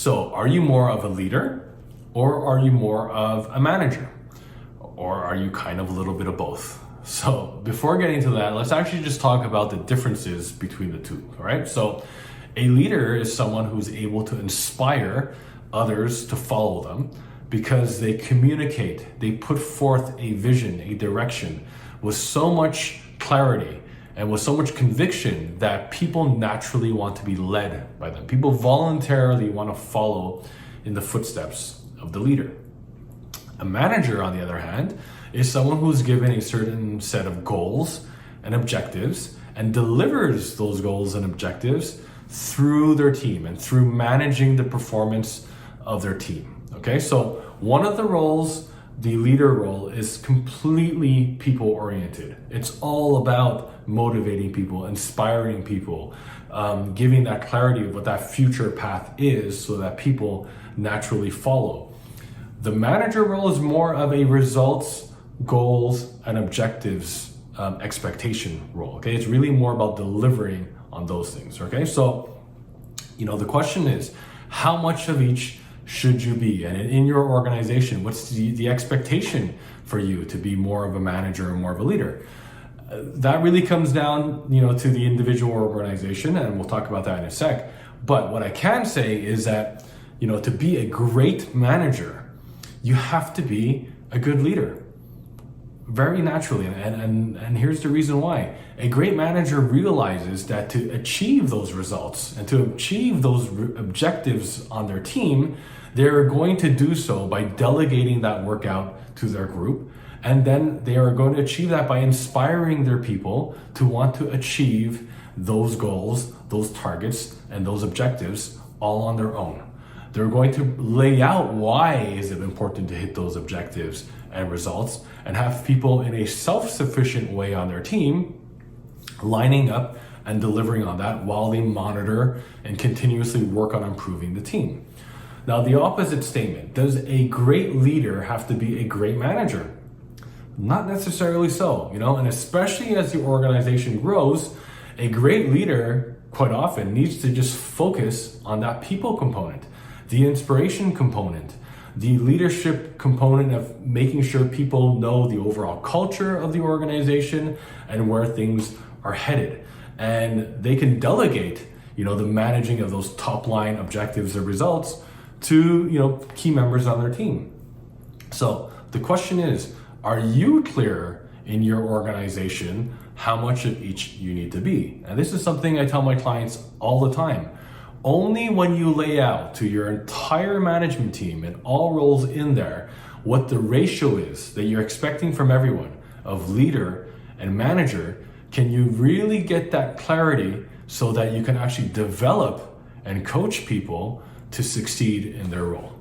So are you more of a leader or are you more of a manager? Or are you kind of a little bit of both? So before getting to that, let's actually just talk about the differences between the two, all right? So a leader is someone who's able to inspire others to follow them because they communicate, they put forth a vision, a direction with so much clarity and with so much conviction that people naturally want to be led by them. People voluntarily want to follow in the footsteps of the leader. A manager, on the other hand, is someone who's given a certain set of goals and objectives and delivers those goals and objectives through their team and through managing the performance of their team. Okay, so one of the roles, the leader role, is completely people oriented. It's all about motivating people, inspiring people, giving that clarity of what that future path is so that people naturally follow. The manager role is more of a results, goals, and objectives expectation role. Okay, it's really more about delivering on those things. Okay, so the question is, how much of each should you be? And in your organization, what's the expectation for you to be more of a manager or more of a leader? That really comes down, to the individual organization, and we'll talk about that in a sec. But what I can say is that, to be a great manager, you have to be a good leader. Very naturally, and here's the reason why. A great manager realizes that to achieve those results and to achieve those objectives on their team, they're going to do so by delegating that work out to their group, and then they are going to achieve that by inspiring their people to want to achieve those goals, those targets, and those objectives all on their own. They're going to lay out why is it important to hit those objectives and results, and have people in a self-sufficient way on their team lining up and delivering on that while they monitor and continuously work on improving the team. Now, the opposite statement, does a great leader have to be a great manager? Not necessarily so, and especially as the organization grows, a great leader quite often needs to just focus on that people component, the inspiration component, the leadership component of making sure people know the overall culture of the organization and where things are headed. And they can delegate, the managing of those top line objectives or results to, key members on their team. So the question is, are you clear in your organization how much of each you need to be? And this is something I tell my clients all the time. Only when you lay out to your entire management team and all roles in there what the ratio is that you're expecting from everyone of leader and manager, can you really get that clarity so that you can actually develop and coach people to succeed in their role.